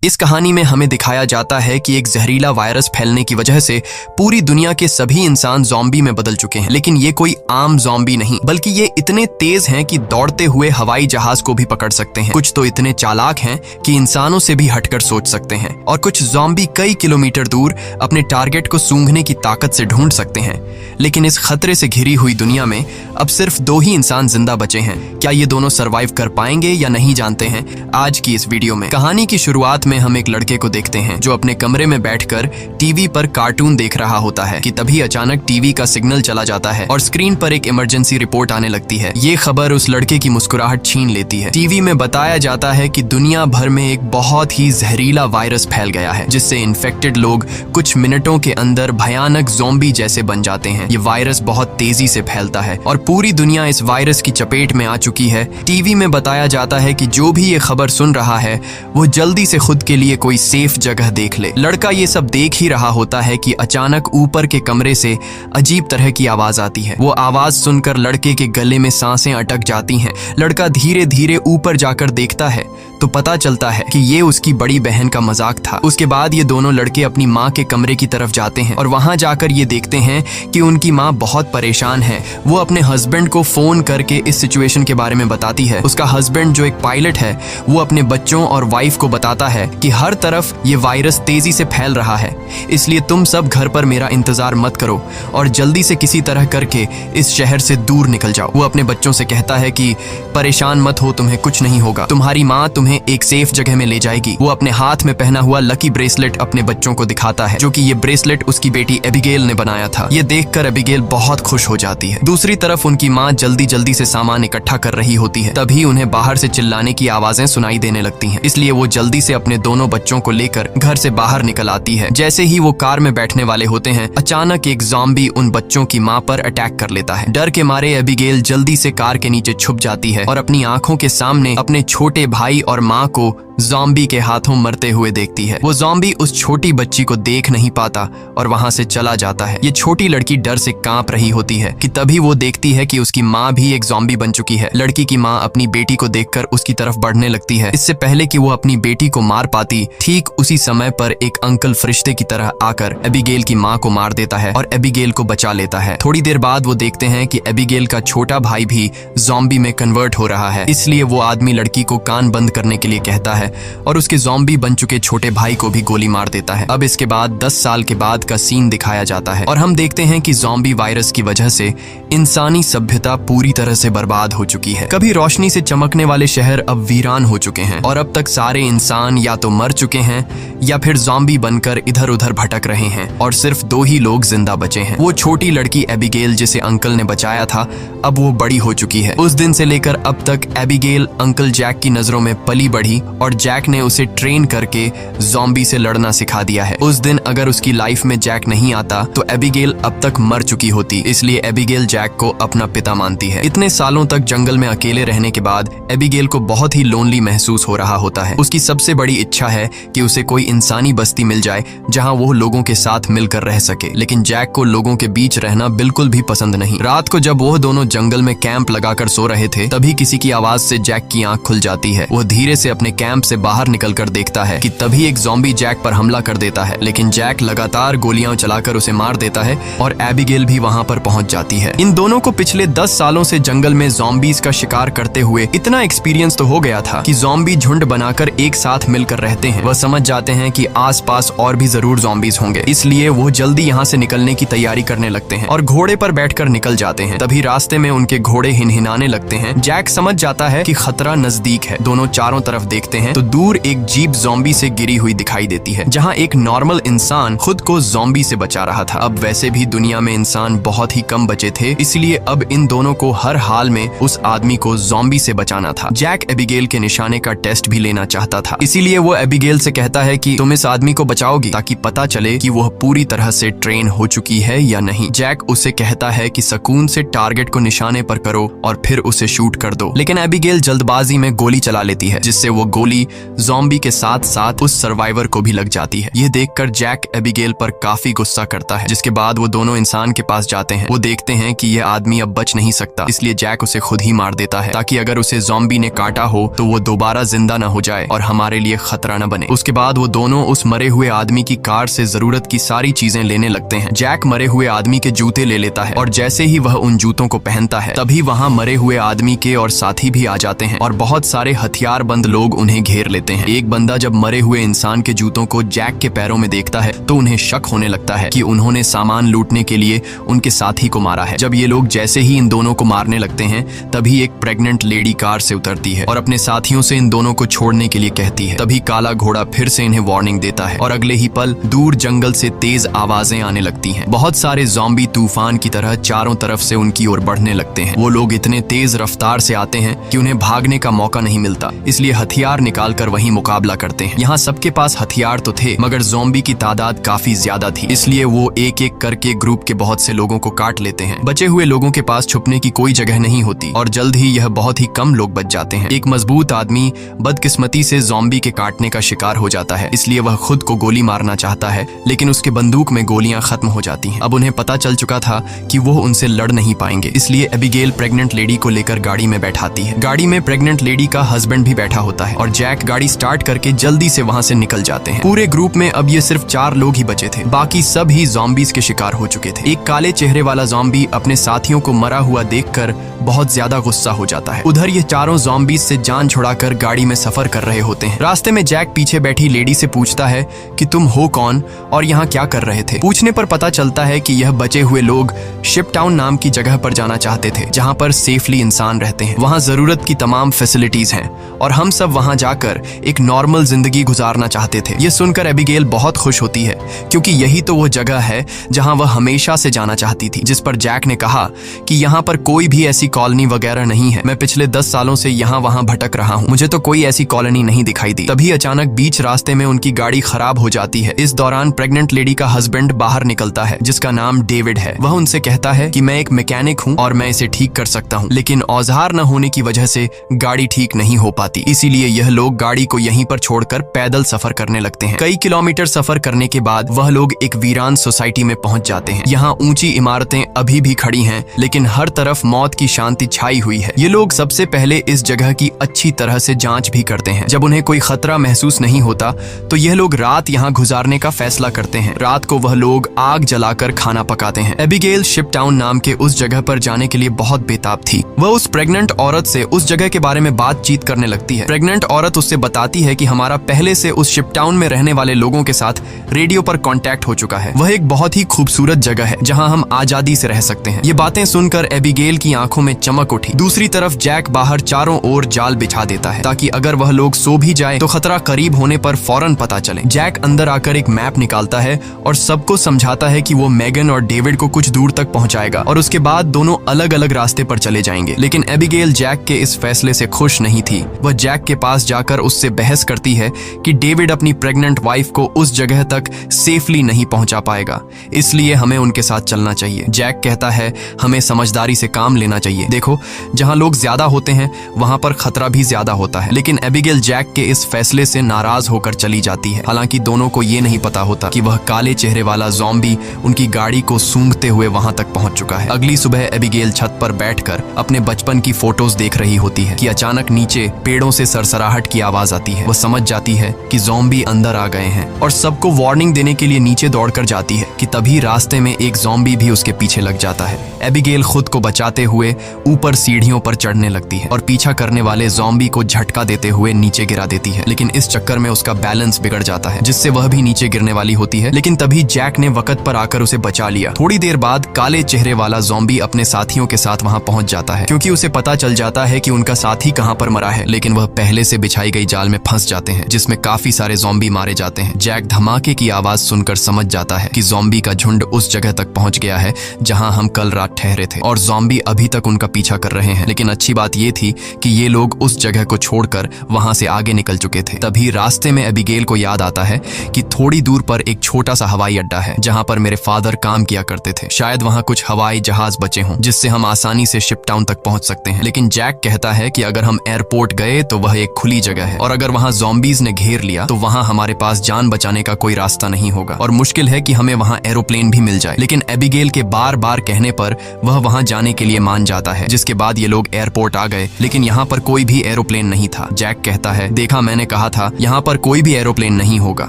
इस कहानी में हमें दिखाया जाता है कि एक जहरीला वायरस फैलने की वजह से पूरी दुनिया के सभी इंसान ज़ॉम्बी में बदल चुके हैं। लेकिन ये कोई आम ज़ॉम्बी नहीं, बल्कि ये इतने तेज हैं कि दौड़ते हुए हवाई जहाज को भी पकड़ सकते हैं। कुछ तो इतने चालाक हैं कि इंसानों से भी हटकर सोच सकते हैं, और कुछ ज़ॉम्बी कई किलोमीटर दूर अपने टारगेट को सूंघने की ताकत से ढूंढ सकते हैं। लेकिन इस खतरे से घिरी हुई दुनिया में अब सिर्फ 2 ही इंसान जिंदा बचे हैं। क्या ये दोनों सरवाइव कर पाएंगे या नहीं, जानते हैं आज की इस वीडियो में। कहानी की शुरुआत में हम एक लड़के को देखते हैं जो अपने कमरे में बैठकर टीवी पर कार्टून देख रहा होता है कि तभी अचानक टीवी का सिग्नल चला जाता है और स्क्रीन पर एक इमरजेंसी रिपोर्ट आने लगती है। ये खबर उस लड़के की मुस्कुराहट छीन लेती है। टीवी में बताया जाता है कि दुनिया भर में एक बहुत ही जहरीला वायरस फैल गया है, जिससे इन्फेक्टेड लोग कुछ मिनटों के अंदर भयानक ज़ॉम्बी जैसे बन जाते हैं। ये वायरस बहुत तेजी से फैलता है और पूरी दुनिया इस वायरस की चपेट में आ चुकी है। टीवी में बताया जाता है कि जो भी ये खबर सुन रहा है वो जल्दी से खुद के लिए कोई सेफ जगह देख ले। लड़का ये सब देख ही रहा होता है कि अचानक ऊपर के कमरे से अजीब तरह की आवाज आती है। वो आवाज सुनकर लड़के के गले में सांसें अटक जाती हैं। लड़का धीरे धीरे ऊपर जाकर देखता है तो पता चलता है कि ये उसकी बड़ी बहन का मजाक था। उसके बाद ये दोनों लड़के अपनी माँ के कमरे की तरफ जाते हैं और वहां जाकर ये देखते हैं कि उनकी माँ बहुत परेशान है। वो अपने हस्बैंड को फोन करके इस सिचुएशन के बारे में बताती है। उसका हस्बैंड जो एक पायलट है वो अपने बच्चों और वाइफ को बताता है कि हर तरफ ये वायरस तेजी से फैल रहा है, इसलिए तुम सब घर पर मेरा इंतजार मत करो और जल्दी से किसी तरह करके इस शहर से दूर निकल जाओ। वो अपने बच्चों से कहता है कि परेशान मत हो, तुम्हें कुछ नहीं होगा, तुम्हारी माँ तुम्हें एक सेफ जगह में ले जाएगी। वो अपने हाथ में पहना हुआ लकी ब्रेसलेट अपने बच्चों को दिखाता है, जो कि ये ब्रेसलेट उसकी बेटी एबिगेल ने बनाया था। ये देखकर एबिगेल बहुत खुश हो जाती है। दूसरी तरफ उनकी माँ जल्दी जल्दी से सामान इकट्ठा कर रही होती है। तभी उन्हें बाहर से चिल्लाने की आवाजें सुनाई देने लगती हैं, इसलिए वो जल्दी से अपने दोनों बच्चों को लेकर घर से बाहर निकल आती है। जैसे ही वो कार में बैठने वाले होते हैं, अचानक एक ज़ॉम्बी उन बच्चों की माँ पर अटैक कर लेता है। डर के मारे एबिगेल जल्दी से कार के नीचे छुप जाती है और अपनी आंखों के सामने अपने छोटे भाई और माँ को ज़ॉम्बी के हाथों मरते हुए देखती है। वो ज़ॉम्बी उस छोटी बच्ची को देख नहीं पाता और वहां से चला जाता है। ये छोटी लड़की डर से कांप रही होती है कि तभी वो देखती है कि उसकी माँ भी एक ज़ॉम्बी बन चुकी है। लड़की की माँ अपनी बेटी को देखकर उसकी तरफ बढ़ने लगती है। इससे पहले कि वो अपनी बेटी को मार पाती, ठीक उसी समय पर एक अंकल फरिश्ते की तरह आकर एबिगेल की माँ को मार देता है और एबिगेल को बचा लेता है। थोड़ी देर बाद वो देखते हैं कि एबिगेल का छोटा भाई भी ज़ॉम्बी में कन्वर्ट हो रहा है, इसलिए वो आदमी लड़की को कान बंद करने के लिए कहता है और उसके ज़ॉम्बी बन चुके छोटे भाई को भी गोली मार देता है। अब इसके बाद 10 साल के बाद का सीन दिखाया जाता है और हम देखते हैं कि ज़ॉम्बी वायरस की वजह से इंसानी सभ्यता पूरी तरह से बर्बाद हो चुकी है। कभी रोशनी से चमकने वाले शहर अब वीरान हो चुके हैं और अब तक सारे इंसान या तो मर चुके हैं या फिर ज़ॉम्बी बनकर इधर उधर भटक रहे हैं और सिर्फ 2 ही लोग जिंदा बचे हैं। वो छोटी लड़की एबिगेल जिसे अंकल ने बचाया था, अब वो बड़ी हो चुकी है। उस दिन से लेकर अब तक एबिगेल अंकल जैक की नजरों में पली बढ़ी और जैक ने उसे ट्रेन करके ज़ॉम्बी से लड़ना सिखा दिया है। उस दिन अगर उसकी लाइफ में जैक नहीं आता तो एबिगेल अब तक मर चुकी होती, इसलिए एबिगेल जैक को अपना पिता मानती है। इतने सालों तक जंगल में अकेले रहने के बाद एबिगेल को बहुत ही लोनली महसूस हो रहा होता है। उसकी सबसे बड़ी इच्छा है कि उसे कोई इंसानी बस्ती मिल जाए जहां वो लोगों के साथ मिलकर रह सके, लेकिन जैक को लोगों के बीच रहना बिल्कुल भी पसंद नहीं। रात को जब वो दोनों जंगल में कैंप लगाकर सो रहे थे, तभी किसी की आवाज से जैक की आंख खुल जाती है। वो धीरे से अपने कैंप से बाहर निकलकर देखता है कि तभी एक ज़ॉम्बी जैक पर हमला कर देता है, लेकिन जैक लगातार गोलियां चलाकर उसे मार देता है और एबिगेल भी वहां पर पहुंच जाती है। इन दोनों को पिछले 10 सालों से जंगल में ज़ॉम्बीज का शिकार करते हुए इतना एक्सपीरियंस तो हो गया था कि ज़ॉम्बी झुंड बनाकर एक साथ मिलकर रहते हैं। वह समझ जाते हैं कि आसपास और भी जरूर ज़ॉम्बीज होंगे, इसलिए वो जल्दी यहाँ से निकलने की तैयारी करने लगते हैं और घोड़े पर बैठकर निकल जाते हैं। तभी रास्ते में उनके घोड़े हिनहिनाने लगते हैं। जैक समझ जाता है कि खतरा नजदीक है। दोनों चारों तरफ देखते हैं तो दूर एक जीप ज़ॉम्बी से गिरी हुई दिखाई देती है, जहां एक नॉर्मल इंसान खुद को ज़ॉम्बी से बचा रहा था। अब वैसे भी दुनिया में इंसान बहुत ही कम बचे थे, इसलिए अब इन दोनों को हर हाल में उस आदमी को ज़ॉम्बी से बचाना था। जैक एबिगेल के निशाने का टेस्ट भी लेना चाहता था, इसीलिए वो एबिगेल से कहता है कि तुम इस आदमी को बचाओगी ताकि पता चले कि वह पूरी तरह से ट्रेन हो चुकी है या नहीं। जैक उसे कहता है कि सुकून से टारगेट को निशाने पर करो और फिर उसे शूट कर दो, लेकिन एबिगेल जल्दबाजी में गोली चला लेती है, जिससे वो गोली ज़ॉम्बी के साथ साथ उस सर्वाइवर को भी लग जाती है। ये देखकर जैक एबिगेल पर काफी गुस्सा करता है, जिसके बाद वो दोनों इंसान के पास जाते हैं। वो देखते हैं कि कि यह आदमी अब बच नहीं सकता, इसलिए जैक उसे खुद ही मार देता है ताकि अगर उसे ज़ॉम्बी ने काटा हो तो वो दोबारा जिंदा न हो जाए और हमारे लिए खतरा न बने। उसके बाद वो दोनों उस मरे हुए आदमी की कार से जरूरत की सारी चीजें लेने लगते हैं। जैक मरे हुए आदमी के जूते ले लेता है और जैसे ही वह उन जूतों को पहनता है तभी वहाँ मरे हुए आदमी के और साथी भी आ जाते हैं और बहुत सारे हथियारबंद लोग उन्हें घेर लेते हैं। एक बंदा जब मरे हुए इंसान के जूतों को जैक के पैरों में देखता है तो उन्हें शक होने लगता है कि उन्होंने सामान लूटने के लिए उनके साथी को मारा है। जब ये लोग जैसे ही इन दोनों को मारने लगते हैं तभी एक प्रेग्नेंट लेडी कार से उतरती है और अपने साथियों से इन दोनों को छोड़ने के लिए कहती है। तभी काला घोड़ा फिर से इन्हें वार्निंग देता है और अगले ही पल दूर जंगल से तेज आवाजें आने लगती हैं। बहुत सारे ज़ॉम्बी तूफान की तरह चारों तरफ से उनकी ओर बढ़ने लगते हैं। वो लोग इतने तेज रफ्तार से आते हैं कि उन्हें भागने का मौका नहीं मिलता, इसलिए हथियार निकालकर वहीं मुकाबला करते हैं। यहाँ सबके पास हथियार तो थे मगर ज़ॉम्बी की तादाद काफी ज्यादा थी, इसलिए वो एक एक करके ग्रुप के बहुत से लोगों को काट लेते हैं। बचे हुए लोगों के पास छुपने की कोई जगह नहीं होती और जल्द ही यह बहुत ही कम लोग बच जाते हैं। एक मजबूत आदमी बदकिस्मती से ज़ॉम्बी के काटने का शिकार हो जाता है, इसलिए वह खुद को गोली मारना चाहता है लेकिन उसके बंदूक में गोलियां खत्म हो जाती हैं। अब उन्हें पता चल चुका था कि वो उनसे लड़ नहीं पाएंगे, इसलिए एबिगेल प्रेग्नेंट लेडी को लेकर गाड़ी में बैठाती है। गाड़ी में प्रेग्नेंट लेडी का हस्बैंड भी बैठा होता है और जैक गाड़ी स्टार्ट करके जल्दी से वहां से निकल जाते हैं। पूरे ग्रुप में अब ये सिर्फ 4 लोग ही बचे थे, बाकी सब ही ज़ॉम्बीज के शिकार हो चुके थे। एक काले चेहरे वाला ज़ॉम्बी अपने साथियों को मरा हुआ देखकर बहुत ज्यादा गुस्सा हो जाता है। उधर ये चारों ज़ॉम्बीज से जान छुड़ाकर गाड़ी में सफर कर रहे होते हैं। रास्ते में जैक पीछे बैठी लेडी से पूछता है कि तुम हो कौन और यहाँ क्या कर रहे थे। पूछने पर पता चलता है कि यह बचे हुए लोग शिप टाउन नाम की जगह पर जाना चाहते थे जहाँ पर सेफली इंसान रहते हैं। वहाँ जरूरत की तमाम फैसिलिटीज हैं और हम सब वहाँ जाकर एक नॉर्मल जिंदगी गुजारना चाहते थे। ये सुनकर एबिगेल बहुत खुश होती है क्योंकि यही तो वो जगह है जहाँ वह हमेशा से जाना चाहती थी। जिस पर जैक ने कहा कि यहाँ पर कोई भी ऐसी कॉलोनी वगैरह नहीं है, मैं पिछले 10 सालों से यहाँ वहाँ भटक रहा हूँ, मुझे तो कोई ऐसी कॉलोनी नहीं दिखाई दी। तभी अचानक बीच रास्ते में उनकी गाड़ी खराब हो जाती है। इस दौरान प्रेग्नेंट लेडी का हस्बैंड बाहर निकलता है जिसका नाम डेविड है। वह उनसे कहता है कि मैं एक मैकेनिक हूँ और मैं इसे ठीक कर सकता हूँ, लेकिन औजार न होने की वजह से गाड़ी ठीक नहीं हो पाती, इसीलिए यह लोग गाड़ी को यहीं पर छोड़कर पैदल सफर करने लगते हैं। कई किलोमीटर सफर करने के बाद वह लोग एक वीरान सोसाइटी में पहुंच जाते हैं। यहाँ ऊंची इमारतें अभी भी खड़ी हैं लेकिन हर तरफ मौत की शांति छाई हुई है। ये लोग सबसे पहले इस जगह की अच्छी तरह से जांच भी करते हैं। जब उन्हें कोई खतरा महसूस नहीं होता तो यह लोग रात यहाँ गुजारने का फैसला करते हैं। रात को वह लोग आग जलाकर खाना पकाते हैं। एबिगेल शिप टाउन नाम के उस जगह पर जाने के लिए बहुत बेताब थी। वह उस प्रेग्नेंट औरत से उस जगह के बारे में बातचीत करने लगती है। प्रेग्नेंट औरत उससे बताती है कि हमारा पहले से उस शिप टाउन में रहने वाले लोगों के साथ रेडियो पर कांटेक्ट हो चुका है। वह एक बहुत ही खूबसूरत जगह है जहां हम आजादी से रह सकते हैं। ये बातें सुनकर एबिगेल की आंखों में चमक उठी। दूसरी तरफ जैक बाहर चारों ओर जाल बिछा देता है ताकि अगर वह लोग सो भी जाए तो खतरा करीब होने पर फौरन पता चले। जैक अंदर आकर एक मैप निकालता है और सबको समझाता है कि वो मेगन और डेविड को कुछ दूर तक पहुंचाएगा और उसके बाद दोनों अलग अलग रास्ते पर चले जाएंगे। लेकिन एबिगेल जैक के इस फैसले से खुश नहीं थी। वह जैक के पास जाकर उससे बहस करती है कि डेविड अपनी प्रेग्नेंट वाइफ को उस जगह तक सेफली नहीं पहुंचा पाएगा, इसलिए हमें उनके साथ चलना चाहिए। जैक कहता है हमें समझदारी से काम लेना चाहिए। देखो, जहां लोग ज्यादा होते हैं वहां पर खतरा भी ज्यादा होता है। लेकिन एबिगेल जैक के इस फैसले से नाराज होकर चली जाती है। हालांकि दोनों को ये नहीं पता होता कि वह काले चेहरे वाला ज़ॉम्बी उनकी गाड़ी को सूंघते हुए वहां तक पहुंच चुका है। अगली सुबह एबिगेल छत पर बैठकर अपने बचपन की फोटोज देख रही होती है कि अचानक नीचे पेड़ों से सरसराहट की आवाज आती है। वह समझ जाती है कि ज़ॉम्बी अंदर आ गए हैं और सबको वार्निंग देने के लिए नीचे दौड़कर जाती है कि तभी रास्ते में एक ज़ॉम्बी भी उसके पीछे लग जाता है। एबिगेल खुद को बचाते हुए ऊपर सीढ़ियों पर चढ़ने लगती है और पीछा करने वाले ज़ॉम्बी को झटका देते हुए नीचे गिरा देती है। लेकिन इस चक्कर में उसका बैलेंस बिगड़ जाता है जिससे वह भी नीचे गिरने वाली होती है। लेकिन तभी जैक ने वक्त पर आकर उसे बचा लिया। थोड़ी देर बाद काले चेहरे वाला ज़ॉम्बी अपने साथियों के साथ वहां पहुंच जाता है क्योंकि उसे पता चल जाता है कि उनका साथी कहां पर मरा है। लेकिन वह पहले से बिछाई गई जाल में फंस जाते हैं जिसमें काफी सारे ज़ॉम्बी मारे जाते हैं। जैक धमाके की आवाज सुनकर समझ जाता है कि ज़ॉम्बी का झुंड उस जगह तक पहुंच गया है जहां हम कल रात ठहरे थे और ज़ॉम्बी अभी तक उनका पीछा कर रहे हैं। लेकिन अच्छी बात यह थी कि ये लोग उस जगह को छोड़कर वहां से आगे निकल चुके थे। तभी रास्ते में एबिगेल को याद आता है कि थोड़ी दूर पर एक छोटा सा हवाई अड्डा है जहां पर मेरे फादर काम किया करते थे। शायद वहां कुछ हवाई जहाज बचे हों जिससे हम आसानी से शिप टाउन तक पहुंच सकते हैं। लेकिन जैक कहता है कि अगर हम एयरपोर्ट गए तो वह एक खुली जगह है और अगर वहां ज़ॉम्बीज ने घेर लिया तो वहां हमारे पास जान बचाने का कोई रास्ता नहीं होगा और मुश्किल है कि हमें वहां वहाँ एरोप्लेन भी मिल जाए। लेकिन एबिगेल के बार बार कहने पर वह वहाँ जाने के लिए मान जाता है, जिसके बाद ये लोग एयरपोर्ट आ गए, लेकिन यहाँ पर कोई भी एरोप्लेन नहीं था। जैक कहता है, देखा, मैंने कहा था यहाँ पर कोई भी एरोप्लेन नहीं होगा।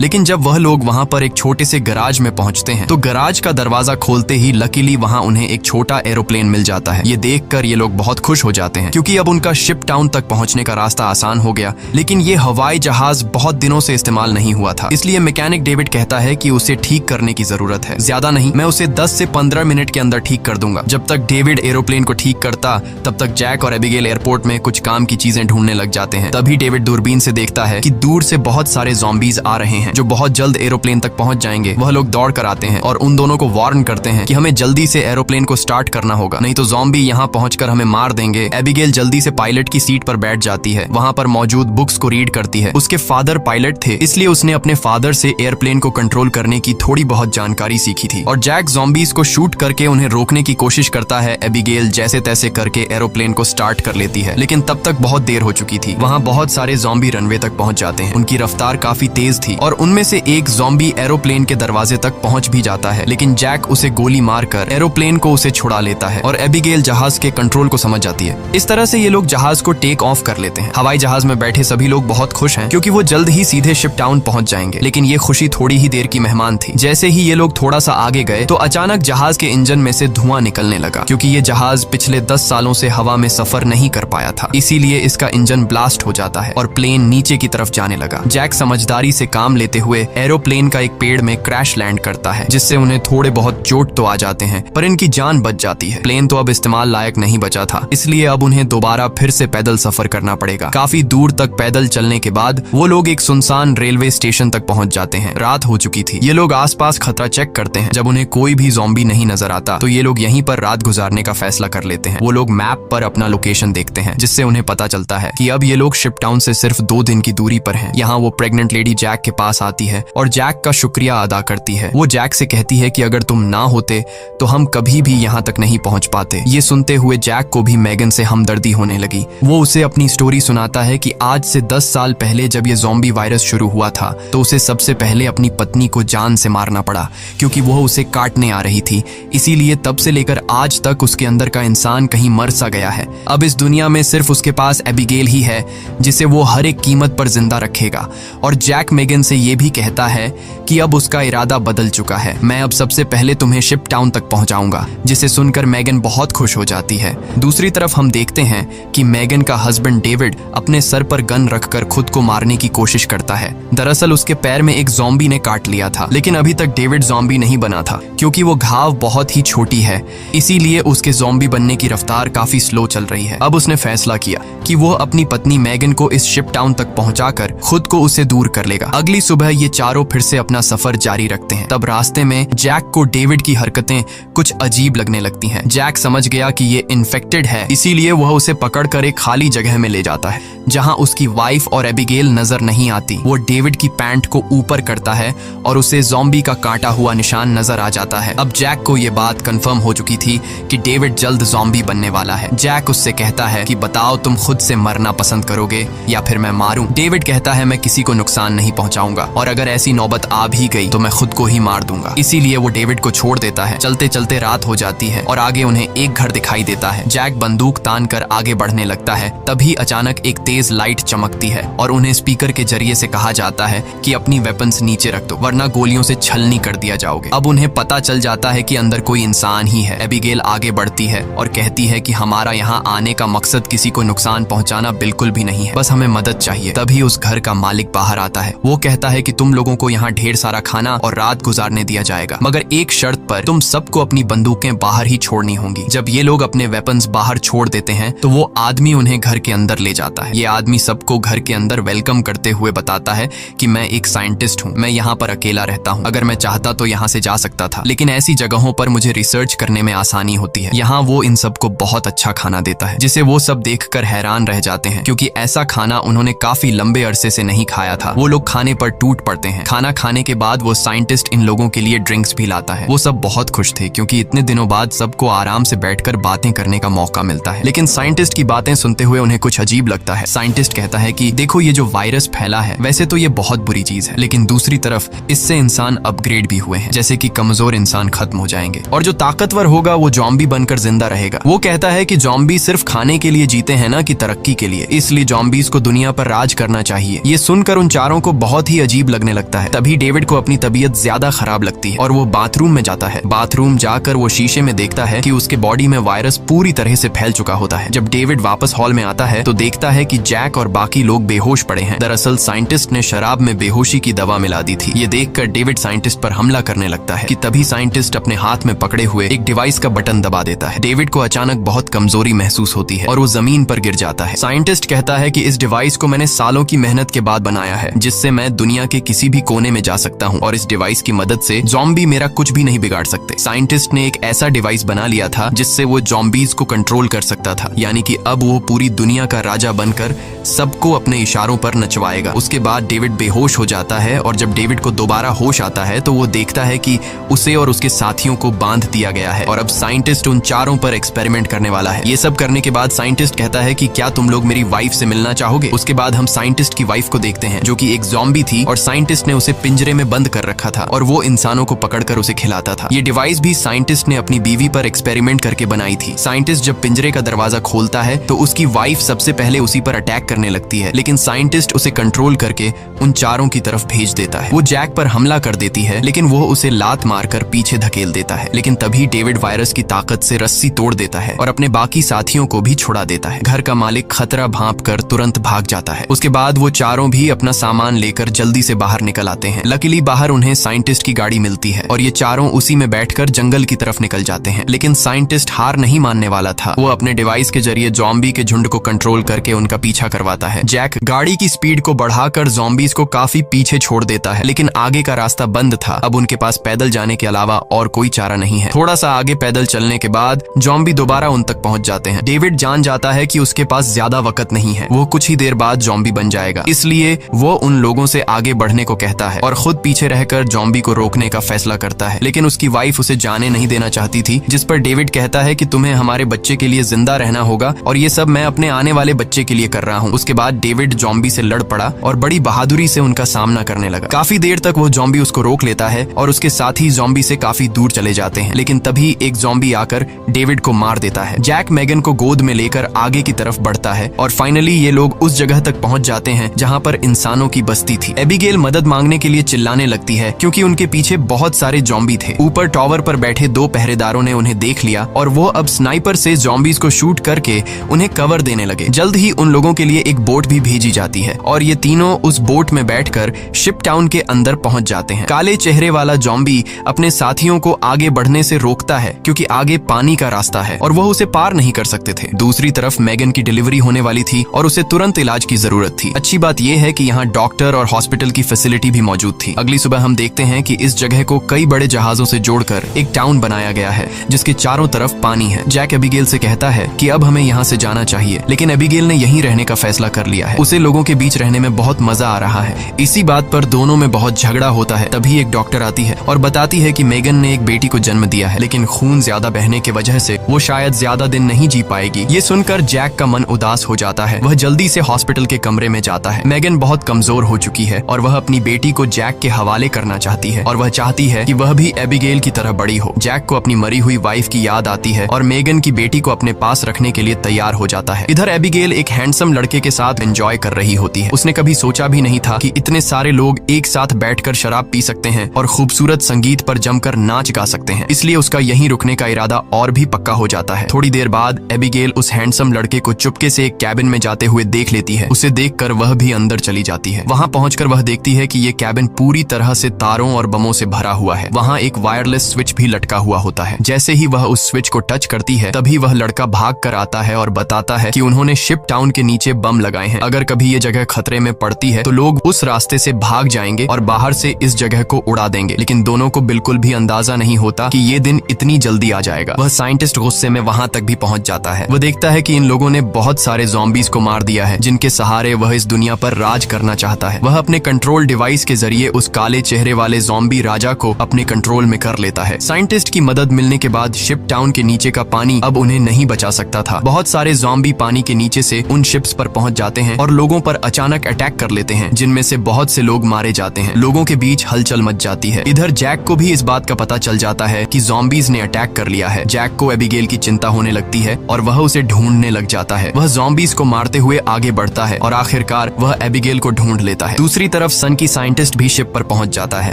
लेकिन जब वह लोग वहाँ पर एक छोटे से गराज में पहुंचते हैं तो गराज का दरवाजा खोलते ही लकीली वहाँ उन्हें एक छोटा एरोप्लेन मिल जाता है। ये देखकर ये लोग बहुत खुश हो जाते हैं क्योंकि अब उनका शिप टाउन तक पहुंचने का रास्ता आसान हो गया। लेकिन ये हवाई जहाज बहुत दिनों से इस्तेमाल नहीं हुआ था, इसलिए मैकेनिक डेविड कहता है कि उसे ठीक करने की जरूरत है। ज्यादा नहीं, मैं उसे 10 से 15 मिनट के अंदर ठीक कर दूंगा। जब तक डेविड एरोप्लेन को ठीक करता तब तक जैक और एबिगेल एयरपोर्ट में कुछ काम की चीजें ढूंढने लग जाते हैं। तभी डेविड दूरबीन से देखता है कि दूर से बहुत सारे ज़ॉम्बीज आ रहे हैं जो बहुत जल्द एरोप्लेन तक पहुंच जाएंगे। वह लोग दौड़ कर आते हैं और उन दोनों को वार्न करते हैं कि हमें जल्दी से एरोप्लेन को स्टार्ट करना होगा, नहीं तो ज़ॉम्बी यहाँ पहुंचकर हमें मार देंगे। एबिगेल जल्दी से पायलट की सीट पर बैठ जाती है, वहाँ पर मौजूद बुक्स को रीड करती है। उसके फादर पायलट थे, इसलिए उसने अपने फादर से एयरप्लेन को कंट्रोल करने की थोड़ी बहुत जानकारी सीखी थी। और जैक ज़ॉम्बीज को शूट करके उन्हें रोकने की कोशिश करता है। एबिगेल जैसे तैसे करके एरोप्लेन को स्टार्ट कर लेती है, लेकिन तब तक बहुत देर हो चुकी थी। वहाँ बहुत सारे ज़ॉम्बी रनवे तक पहुंच जाते हैं। उनकी रफ्तार काफी तेज थी और उनमें से एक ज़ॉम्बी एरोप्लेन के दरवाजे तक पहुंच भी जाता है, लेकिन जैक उसे गोली मारकर एरोप्लेन को उसे छुड़ा लेता है और एबिगेल जहाज के कंट्रोल को समझ जाती है। इस तरह से ये लोग जहाज को टेक ऑफ कर लेते हैं। हवाई जहाज में बैठे सभी लोग बहुत खुश हैं क्योंकि वो जल्द ही सीधे शिप टाउन पहुंच जाएंगे। लेकिन ये खुशी थोड़ी ही देर की मेहमान थी। जैसे ही ये लोग थोड़ा सा आगे गए तो अचानक जहाज के इंजन में से धुआं निकलने लगा, क्योंकि ये जहाज पिछले 10 सालों से हवा में सफर नहीं कर पाया था, इसीलिए इसका इंजन ब्लास्ट हो जाता है और प्लेन नीचे की तरफ जाने लगा। जैक समझदारी से काम लेते हुए एरोप्लेन का एक पेड़ में क्रैश लैंड करता है, जिससे उन्हें थोड़े बहुत चोट तो आ जाते हैं पर इनकी जान बच जाती है। प्लेन तो अब इस्तेमाल लायक नहीं बचा था, इसलिए अब उन्हें दोबारा फिर से पैदल सफर करना पड़ेगा। काफी दूर तक पैदल चलने के बाद वो लोग एक सुनसान रेलवे स्टेशन तक पहुंच जाते हैं। रात हो चुकी थी। ये लोग आसपास खतरा चेक करते हैं। जब उन्हें कोई भी ज़ॉम्बी नहीं नजर आता तो ये लोग यहीं पर रात गुजारने का फैसला कर लेते हैं। वो लोग मैप पर अपना लोकेशन देखते हैं, जिससे उन्हें पता चलता है कि अब ये लोग शिप टाउन से सिर्फ 2 दिन की दूरी पर हैं। यहाँ वो प्रेग्नेंट लेडी जैक के पास आती है और जैक का शुक्रिया अदा करती है। वो जैक से कहती है कि अगर तुम ना होते तो हम कभी भी यहाँ तक नहीं पहुँच पाते। ये सुनते हुए जैक को भी मैगन से हमदर्दी होने लगी। वो उसे अपनी स्टोरी सुनाता है कि आज से 10 साल पहले जब ये ज़ॉम्बी वायरस शुरू हुआ था तो उसे सबसे पहले अपनी पत्नी को जान से मारना पड़ा, क्योंकि वो उसे काटने आ रही थी। इसीलिए तब से लेकर आज तक उसके अंदर का इंसान कहीं मर सा गया है। अब इस दुनिया में सिर्फ उसके पास एबिगेल ही है जिसे वो हर एक कीमत पर जिंदा रखेगा। और जैक मैगन से ये भी कहता है कि अब उसका इरादा बदल चुका है। मैं अब सबसे पहले तुम्हें शिप टाउन तक पहुंचाऊंगा, जिसे सुनकर मैगन बहुत खुश हो जाती है। दूसरी तरफ हम देखते हैं कि मैगन का हस्बैंड डेविड अपने सर पर गन रखकर खुद को मारने की कोशिश करता है। दरअसल उसके पैर में एक ज़ॉम्बी ने काट लिया था, लेकिन अभी तक डेविड ज़ॉम्बी नहीं बना था क्योंकि वो घाव बहुत ही छोटी है, इसीलिए उसके ज़ॉम्बी बनने की रफ्तार काफी स्लो चल रही है। अब उसने फैसला किया कि वो अपनी पत्नी मैगन को इस शिप टाउन तक पहुंचाकर खुद को उससे दूर कर लेगा। अगली सुबह ये चारों फिर से अपना सफर जारी रखते हैं। तब रास्ते में जैक को डेविड की हरकतें कुछ अजीब लगने लगती हैं। जैक समझ गया कि ये इन्फेक्टेड है, इसीलिए वह उसे पकड़कर एक खाली जगह में ले जाता है जहां उसकी वाइफ और एबिगेल नजर नहीं आती। वो डेविड की पैंट को ऊपर करता है और उसे ज़ॉम्बी का काटा हुआ निशान नजर आ जाता है। अब जैक को ये बात कंफर्म हो चुकी थी कि डेविड जल्द ज़ॉम्बी बनने वाला है। जैक उससे कहता है कि बताओ तुम खुद से मरना पसंद करोगे या फिर मैं मारूं। डेविड कहता है मैं किसी को नुकसान नहीं पहुंचाऊंगा और अगर ऐसी नौबत आ भी गई तो मैं खुद को ही मार दूंगा। इसीलिए वो डेविड को छोड़ देता है। चलते चलते रात हो जाती है और आगे उन्हें एक घर दिखाई देता है। जैक बंदूक तान कर आगे बढ़ने लगता है। तभी अचानक एक तेज लाइट चमकती है और उन्हें स्पीकर के जरिए से कहा जाता है कि अपनी वेपन्स नीचे रख दो वरना गोलियों से छलनी कर दिया जाओगे। अब उन्हें पता चल जाता है कि अंदर कोई इंसान ही है। एबिगेल आगे बढ़ती है और कहती है कि हमारा यहाँ आने का मकसद किसी को नुकसान पहुँचाना बिल्कुल भी नहीं है, बस हमें मदद चाहिए। तभी उस घर का मालिक बाहर आता है। वो कहता है कि तुम लोगों को यहाँ ढेर सारा खाना और रात गुजारने दिया जाएगा, मगर एक शर्त पर, तुम सबको अपनी बंदूकें बाहर ही छोड़नी होंगी। जब ये लोग अपने वेपन्स बाहर छोड़ देते हैं तो वो आदमी उन्हें घर के अंदर ले जाता है। ये आदमी सबको घर के अंदर वेलकम करते हुए बताता है कि मैं एक साइंटिस्ट हूँ, मैं यहाँ पर अकेला रहता हूँ। अगर मैं चाहता तो यहाँ से जा सकता था, लेकिन ऐसी जगहों पर मुझे रिसर्च करने में आसानी होती है। यहाँ वो इन सबको बहुत अच्छा खाना देता है, जिसे वो सब देखकर हैरान रह जाते हैं, क्योंकि ऐसा खाना उन्होंने काफी लंबे अरसे से नहीं खाया था। वो लोग खाने पर टूट पड़ते हैं। खाना खाने के बाद वो साइंटिस्ट इन लोगों के लिए ड्रिंक्स भी लाता है। वो सब बहुत खुश थे क्योंकि इतने दिनों बाद सबको आराम से बैठकर बातें करने का मौका मिलता है। लेकिन साइंटिस्ट की बातें सुनते हुए उन्हें कुछ अजीब लगता है। साइंटिस्ट कहता है कि देखो, ये जो वायरस फैला है वैसे तो ये बहुत बुरी चीज है, लेकिन दूसरी तरफ इससे इंसान अपग्रेड भी हुए हुए हैं, जैसे कि कमजोर इंसान खत्म हो जाएंगे और जो ताकतवर होगा वो जॉम्बी बनकर जिंदा रहेगा। वो कहता है कि जॉम्बी सिर्फ खाने के लिए जीते हैं ना कि तरक्की के लिए, इसलिए जॉम्बीज को दुनिया पर राज करना चाहिए। ये सुनकर उन चारों को बहुत ही अजीब लगने लगता है। तभी डेविड को अपनी तबीयत ज्यादा खराब लगती है और वो बाथरूम में जाता है। बाथरूम जाकर वो शीशे में देखता है कि उसके बॉडी में वायरस पूरी तरह से फैल चुका होता है। जब डेविड वापस हॉल में आता है तो देखता है कि जैक और बाकी लोग बेहोश पड़े हैं। दरअसल साइंटिस्ट ने शराब में बेहोशी की दवा मिला दी थी। ये देखकर डेविड साइंटिस्ट पर हमला करने लगता है कि तभी साइंटिस्ट अपने हाथ में पकड़े हुए एक डिवाइस का बटन दबा देता है। डेविड को अचानक बहुत कमजोरी महसूस होती है और वो जमीन पर गिर जाता है। साइंटिस्ट कहता है कि इस डिवाइस को मैंने सालों की मेहनत के बाद बनाया है, जिससे मैं दुनिया के किसी भी कोने में जा सकता हूँ और इस डिवाइस की मदद से जॉम्बी मेरा कुछ भी नहीं बिगाड़ सकते। साइंटिस्ट ने एक ऐसा डिवाइस बना लिया था जिससे वो जॉम्बीज को कंट्रोल कर सकता था, यानी कि अब वो पूरी दुनिया का राजा बनकर सबको अपने इशारों पर नचवाएगा। उसके बाद डेविड बेहोश हो जाता है और जब डेविड को दोबारा होश आता है तो वो देखता है कि उसे और उसके साथियों को बांध दिया गया है और अब साइंटिस्ट उन चारों पर एक्सपेरिमेंट करने वाला है। ये सब करने के बाद साइंटिस्ट कहता है कि क्या तुम लोग मेरी वाइफ से मिलना चाहोगे। उसके बाद हम साइंटिस्ट की वाइफ को देखते हैं जो कि एक ज़ॉम्बी थी और साइंटिस्ट ने उसे पिंजरे में बंद कर रखा था और वो इंसानों को पकड़कर उसे खिलाता था। ये डिवाइस भी साइंटिस्ट ने अपनी बीवी पर एक्सपेरिमेंट करके बनाई थी। साइंटिस्ट जब पिंजरे का दरवाजा खोलता है तो उसकी वाइफ सबसे पहले उसी पर अटैक करने लगती है, लेकिन साइंटिस्ट उसे कंट्रोल करके उन चारों की तरफ भेज देता है। वो जैक पर हमला कर देती है, लेकिन वो उसे लात मारकर पीछे धकेल देता है। लेकिन तभी डेविड वायरस की ताकत से रस्सी तोड़ देता है और अपने बाकी साथियों को भी छुड़ा देता है। घर का मालिक खतरा भांप कर तुरंत भाग जाता है। उसके बाद वो चारों भी अपना सामान लेकर जल्दी से बाहर निकल आते हैं। लकीली बाहर उन्हें साइंटिस्ट की गाड़ी मिलती है और ये चारों उसी में बैठकर जंगल की तरफ निकल जाते हैं। लेकिन साइंटिस्ट हार नहीं मानने वाला था। वो अपने डिवाइस के जरिए ज़ॉम्बी के झुंड को कंट्रोल करके उनका पीछा करवाता है। जैक गाड़ी की स्पीड को बढ़ाकर ज़ॉम्बीज को काफी पीछे छोड़ देता है, लेकिन आगे का रास्ता बंद था। अब उनके पास पैदल जाने के अलावा और कोई चारा नहीं है। थोड़ा सा आगे पैदल चलने के बाद ज़ॉम्बी दोबारा उन तक पहुंच जाते हैं। डेविड जान जाता है कि उसके पास ज्यादा वक्त नहीं है, वो कुछ ही देर बाद ज़ॉम्बी बन जाएगा, इसलिए वो उन लोगों से आगे बढ़ने को कहता है और खुद पीछे रहकर ज़ॉम्बी को रोकने का फैसला करता है। लेकिन उसकी वाइफ उसे जाने नहीं देना चाहती थी, जिस पर डेविड कहता है कि तुम्हें हमारे बच्चे के लिए जिंदा रहना होगा और ये सब मैं अपने आने वाले बच्चे के लिए कर रहा हूँ। उसके बाद डेविड ज़ॉम्बी से लड़ पड़ा और बड़ी बहादुरी से उनका सामना करने लगा। काफी देर तक वो ज़ॉम्बी उसको रोक लेता है और उसके साथी ज़ॉम्बी से काफी दूर चले जाते हैं, लेकिन तभी एक ज़ॉम्बी आकर डेविड को मार देता है। जैक मेगन को गोद में लेकर आगे की तरफ बढ़ता है और फाइनली ये लोग उस जगह तक पहुंच जाते हैं जहां पर इंसानों की बस्ती थी। एबिगेल मदद मांगने के लिए चिल्लाने लगती है क्योंकि उनके पीछे बहुत सारे ज़ॉम्बी थे। ऊपर टावर पर बैठे 2 पहरेदारों ने उन्हें देख लिया और वो अब स्नाइपर से ज़ॉम्बीज को शूट करके उन्हें कवर देने लगे। जल्द ही उन लोगों के लिए एक बोट भी भेजी जाती है और ये तीनों उस बोट में बैठकर शिप टाउन के अंदर पहुंच जाते हैं। काले चेहरे वाला ज़ॉम्बी अपने साथियों को आगे बढ़ने से रोकता है क्योंकि आगे पानी का रास्ता है और वह उसे पार नहीं कर सकते थे। दूसरी तरफ मेगन की डिलीवरी होने वाली थी और उसे तुरंत इलाज की जरूरत थी। अच्छी बात यह है कि यहाँ डॉक्टर और हॉस्पिटल की फैसिलिटी भी मौजूद थी। अगली सुबह हम देखते हैं कि इस जगह को कई बड़े जहाजों से जोड़कर एक टाउन बनाया गया है जिसके चारों तरफ पानी है। जैक एबिगेल से कहता है कि अब हमें यहाँ से जाना चाहिए, लेकिन एबिगेल ने यहीं रहने का फैसला कर लिया है। उसे लोगों के बीच रहने में बहुत मजा आ रहा है। इसी बात पर दोनों में बहुत झगड़ा होता है। तभी एक डॉक्टर आती है और बताती है कि मेगन ने एक बेटी को जन्म दिया है, लेकिन खून ज्यादा बहने की वजह से वो शायद ज्यादा दिन नहीं जी पाएगी। ये सुनकर जैक का मन उदास हो जाता है। वह जल्दी से हॉस्पिटल के कमरे में जाता है। मेगन बहुत कमजोर हो चुकी है और वह अपनी बेटी को जैक के हवाले करना चाहती है और वह चाहती है कि वह भी एबिगेल की तरह बड़ी हो। जैक को अपनी मरी हुई वाइफ की याद आती है और मेगन की बेटी को अपने पास रखने के लिए तैयार हो जाता है। इधर एबिगेल एक हैंडसम लड़के के साथ एंजॉय कर रही होती है। उसने कभी सोचा भी नहीं था कि इतने सारे लोग एक साथ बैठकर शराब पी सकते हैं और खूबसूरत संगीत पर जमकर नाच गा सकते हैं, इसलिए उसका यहीं रुकने का इरादा और भी पक्का हो जाता है। थोड़ी देर बाद एबिगेल उस हैंडसम लड़के को चुपके से एक कैबिन में जाते हुए देख लेती है। उसे देखकर वह भी अंदर चली जाती है। वहां पहुंचकर वह देखती है कि ये कैबिन पूरी तरह से तारों और बमों से भरा हुआ है। वहां एक वायरलेस स्विच भी लटका हुआ होता है। जैसे ही वह उस स्विच को टच करती है तभी वह लड़का भाग कर आता है और बताता है कि उन्होंने शिप टाउन के नीचे बम लगाए हैं। अगर कभी ये जगह खतरे में पड़ती है तो लोग उस रास्ते से भाग जाएंगे और बाहर से इस जगह को उड़ा देंगे। लेकिन दोनों को बिल्कुल भी अंदाजा नहीं होता कि ये दिन इतनी जल्दी आ जाएगा। वह साइंटिस्ट गुस्से में वहां तक भी पहुंच जाता है। वह देखता है कि इन लोगों ने बहुत सारे ज़ॉम्बीज को मार दिया है जिनके सहारे वह इस दुनिया पर राज करना चाहता है। वह अपने कंट्रोल डिवाइस के जरिए उस काले चेहरे वाले ज़ॉम्बी राजा को अपने कंट्रोल में कर लेता है। साइंटिस्ट की मदद मिलने के बाद शिप टाउन के नीचे का पानी अब उन्हें नहीं बचा सकता था। बहुत सारे ज़ॉम्बी पानी के नीचे से उन शिप्स पर पहुंच जाते हैं और लोगों पर अचानक अटैक कर लेते हैं, जिनमें से बहुत से लोग मारे जाते हैं। लोगों के बीच हलचल मच जाती है। है। इधर जैक को भी इस बात का पता चल जाता है कि ज़ॉम्बीज़ ने अटैक कर लिया है। जैक को एबिगेल की चिंता होने लगती है और वह उसे ढूंढने लग जाता है। वह ज़ॉम्बीज़ को मारते हुए आगे बढ़ता है और आखिरकार वह एबिगेल को ढूंढ लेता है। दूसरी तरफ सन की साइंटिस्ट भी शिप पर पहुंच जाता है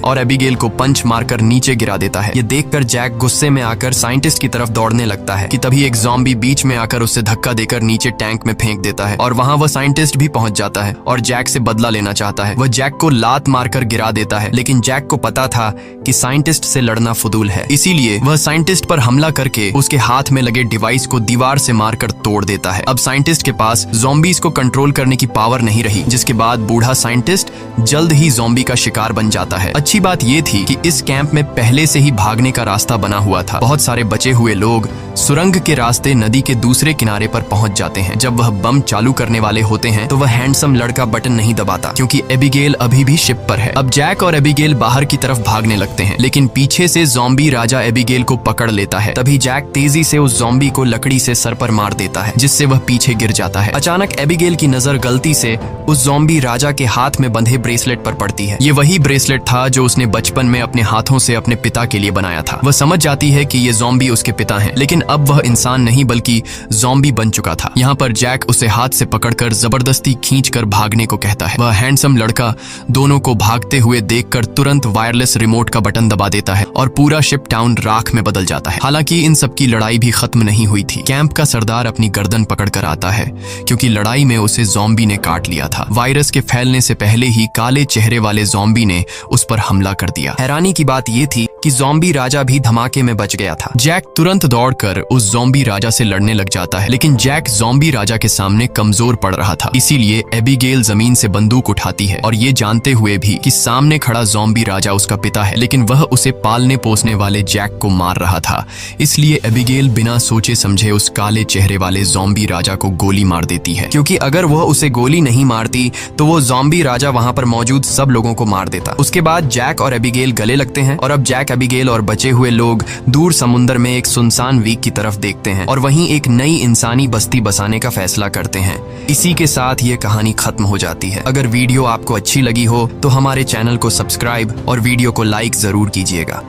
और एबिगेल को पंच मारकर नीचे गिरा देता है। ये देखकर जैक गुस्से में आकर साइंटिस्ट की तरफ दौड़ने लगता है कि तभी एक ज़ॉम्बी बीच में आकर उसे धक्का देकर नीचे टैंक में फेंक देता है और वहां वह साइंटिस्ट भी पहुंच जाता है और जैक से बदला लेना चाहता है। वह जैक को लात मारकर गिरा देता है, लेकिन जैक को पता था कि साइंटिस्ट से लड़ना फुदूल है, इसीलिए वह साइंटिस्ट पर हमला करके उसके हाथ में लगे डिवाइस को दीवार से मारकर तोड़ देता है। अब साइंटिस्ट के पास ज़ॉम्बीज़ को कंट्रोल करने की पावर नहीं रही, जिसके बाद बूढ़ा साइंटिस्ट जल्द ही ज़ॉम्बी का शिकार बन जाता है। अच्छी बात यह थी कि इस कैंप में पहले से ही भागने का रास्ता बना हुआ था। बहुत सारे बचे हुए लोग सुरंग के रास्ते नदी के दूसरे किनारे पर पहुंच जाते हैं। जब वह बम चालू करने वाले होते हैं तो वह हैंडसम लड़का बटन नहीं दबाता, क्योंकि एबिगेल अभी भी शिप पर है। अब जैक और एबिगेल बाहर की तरफ भागने लगते हैं, लेकिन पीछे से ज़ॉम्बी राजा एबिगेल को पकड़ लेता है। तभी जैक तेजी से उस ज़ॉम्बी को लकड़ी से सर पर मार देता है, जिससे वह पीछे गिर जाता है। अचानक एबिगेल की नजर गलती से उस ज़ॉम्बी राजा के हाथ में बंधे ब्रेसलेट पर पड़ती है। ये वही ब्रेसलेट था जो उसने बचपन में अपने हाथों से अपने पिता के लिए बनाया था। वह समझ जाती है कि ये ज़ॉम्बी उसके पिता हैं, लेकिन अब वह इंसान नहीं बल्कि ज़ॉम्बी बन चुका था। यहाँ पर जैक उसे हाथ से पकड़कर जबरदस्ती खींचकर भागने को कहता है। वह हैंडसम लड़का दोनों को भागते हुए देखकर तुरंत वायरलेस रिमोट का बटन दबा देता है और पूरा शिप टाउन राख में बदल जाता है। हालांकि इन सब की लड़ाई भी खत्म नहीं हुई थी। कैंप का सरदार अपनी गर्दन पकड़कर आता है, क्योंकि लड़ाई में उसे ज़ॉम्बी ने काट लिया था। वायरस के फैलने से पहले ही काले चेहरे वाले ज़ॉम्बी ने उस पर हमला कर दिया। हैरानी की बात यह थी कि ज़ॉम्बी राजा भी धमाके में बच गया था। जैक तुरंत दौड़कर उस ज़ॉम्बी राजा से लड़ने लग जाता है, लेकिन जैक ज़ॉम्बी राजा के सामने कमजोर पड़ रहा था। इसीलिए एबिगेल जमीन से बंदूक उठाती है और ये जानते हुए भी कि सामने खड़ा ज़ॉम्बी राजा उसका पिता है, लेकिन वह उसे पालने पोसने वाले जैक को मार रहा था। इसलिए एबिगेल बिना सोचे समझे उस काले चेहरे वाले ज़ॉम्बी राजा को गोली मार देती है, क्योंकि अगर वह उसे गोली नहीं मारती तो वो ज़ॉम्बी राजा वहां पर मौजूद सब लोगों को मार देता। उसके बाद जैक और एबिगेल गले लगते हैं और अब जैक, एबिगेल और बचे हुए लोग दूर समुद्र में एक सुनसान द्वीप की तरफ देखते हैं और वहीं एक नई इंसानी बस्ती बसाने का फैसला करते हैं। इसी के साथ ये कहानी खत्म हो जाती है। अगर वीडियो आपको अच्छी लगी हो तो हमारे चैनल को सब्सक्राइब और वीडियो को लाइक जरूर कीजिएगा।